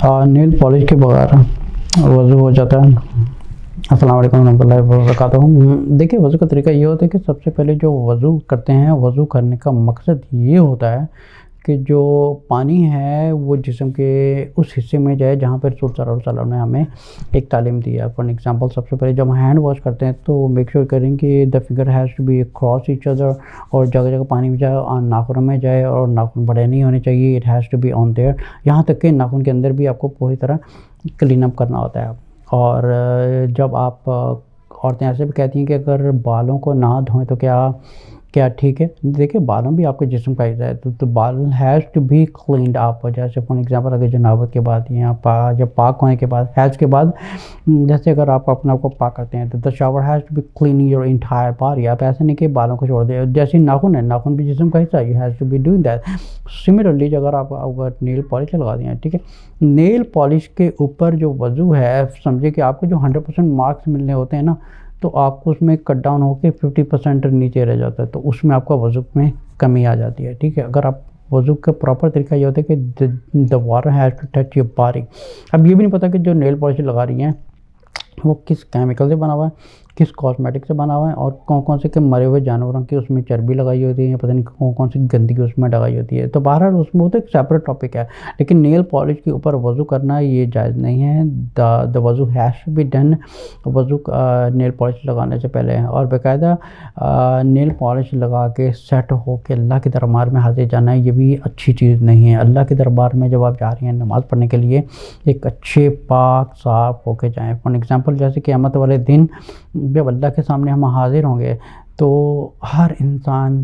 Nail polish के बगैर वज़ू हो जाता है। अस्सलाम वालेकुम रहमतुल्लाहि व बरकातुहू। देखिए, वज़ू का तरीका ये होता है कि सबसे पहले जो वज़ू करते हैं, वज़ू करने का मकसद ये होता है कि जो पानी है वो जिस्म के उस हिस्से में जाए जहाँ पर रसूल सल्लल्लाहु अलैहि वसल्लम ने हमें एक तालीम दी है। फॉर एग्जांपल, सबसे पहले जब हम हैंड वॉश करते हैं तो मेक श्योर करें कि the finger has to be cross each other, और जगह जगह पानी भी जाए, नाखूनों में जाए, और नाखून बड़े नहीं होने चाहिए। It has to be on there, यहाँ तक कि नाखून के अंदर भी आपको पूरी तरह क्लीन अप करना होता है। और जब आप औरतें ऐसे भी कहती हैं कि अगर बालों को ना धोएं तो क्या क्या ठीक है? देखिए, बालों भी आपके जिस्म का हिस्सा है, तो बाल has to be cleaned up. जैसे फॉर एग्जांपल, अगर जनाबत के बाद या जब पाक होने के बाद, हैज़ के बाद, जैसे अगर आप अपने आप को पाक करते हैं तो the shower has to be clean your entire body. आप ऐसे नहीं कि बालों को छोड़ दें। जैसे नाखून है, नाखून भी जिस्म का हिस्सा है, you has to be doing that. Similarly अगर आप अगर नेल पॉलिश लगा दिए, ठीक है, नेल पॉलिश के ऊपर जो वज़ू है, समझे कि आपको जो 100% मार्क्स मिलने होते हैं ना, तो आपको उसमें कट डाउन होकर 50% नीचे रह जाता है, तो उसमें आपका वज़ू में कमी आ जाती है। ठीक है, अगर आप वज़ू का प्रॉपर तरीका ये होता है कि the water has to touch your body. अब ये भी नहीं पता कि जो नेल पॉलिश लगा रही हैं वो किस केमिकल से बना हुआ है, किस कॉस्मेटिक से बना हुआ है, और कौन कौन से के मरे हुए जानवरों की उसमें चर्बी लगाई होती है, पता नहीं कौन कौन सी गंदगी उसमें लगाई होती है। तो बहरहाल उसमें वो तो एक सेपरेट टॉपिक है, लेकिन नेल पॉलिश के ऊपर वज़ू करना ये जायज़ नहीं है। द वज़ू हैज़ टू बी डन, वज़ू नेल पॉलिश लगाने से पहले, और बाकायदा नेल पॉलिश लगा के सेट हो के अल्लाह के दरबार में हाजिर जाना है, ये भी अच्छी चीज़ नहीं है। अल्लाह के दरबार में जब आप जा रही हैं नमाज़ पढ़ने के लिए, एक अच्छे पाक साफ़ होके जाएँ। फॉर एग्ज़ाम्पल, जैसे क़यामत वाले दिन जब अल्लाह के सामने हम हाज़िर होंगे तो हर इंसान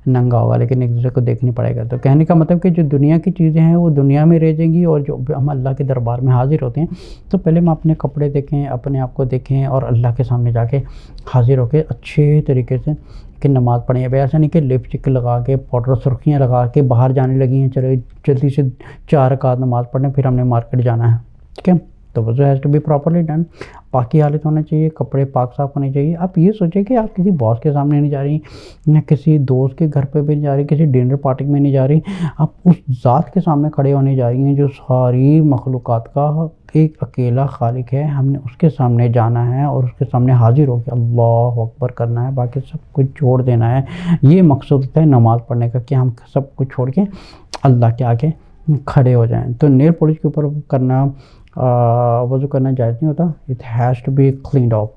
नंगा होगा, लेकिन एक दूसरे को देख नहीं पड़ेगा। तो कहने का मतलब कि जो दुनिया की चीज़ें हैं वो दुनिया में रह जाएंगी, और जो हम अल्लाह के दरबार में हाज़िर होते हैं तो पहले हम अपने कपड़े देखें, अपने आप को देखें, और अल्लाह के सामने जाके हाज़िर होकर अच्छे तरीके से कि नमाज़ पढ़ें। अब ऐसा नहीं कि लिपस्टिक लगा के, पाउडर सुर्खियाँ लगा के बाहर जाने लगी हैं, चलो जल्दी से 4 रकात नमाज़ पढ़ें, फिर हमने मार्केट जाना है। ठीक है, तो वज़ू has to be properly done. पाकी हालत होना चाहिए, कपड़े पाक साफ़ होने चाहिए। आप ये सोचें कि आप किसी बॉस के सामने नहीं जा रही, या किसी दोस्त के घर पे भी नहीं जा रही, किसी डिनर पार्टी में नहीं जा रही, आप उस ज़ात के सामने खड़े होने जा रही हैं जो सारी मखलूक़ात का एक अकेला खालिक है। हमने उसके सामने जाना है और उसके सामने हाजिर होकर अल्लाह अकबर करना है, बाकी सब कुछ छोड़ देना है। ये मकसद होता है नमाज़ पढ़ने का, कि हम सब कुछ छोड़ के अल्लाह के आगे खड़े हो जाएँ। तो नेल पॉलिश के ऊपर करना, वज़ू करना जायज़ नहीं होता। It has to be cleaned of.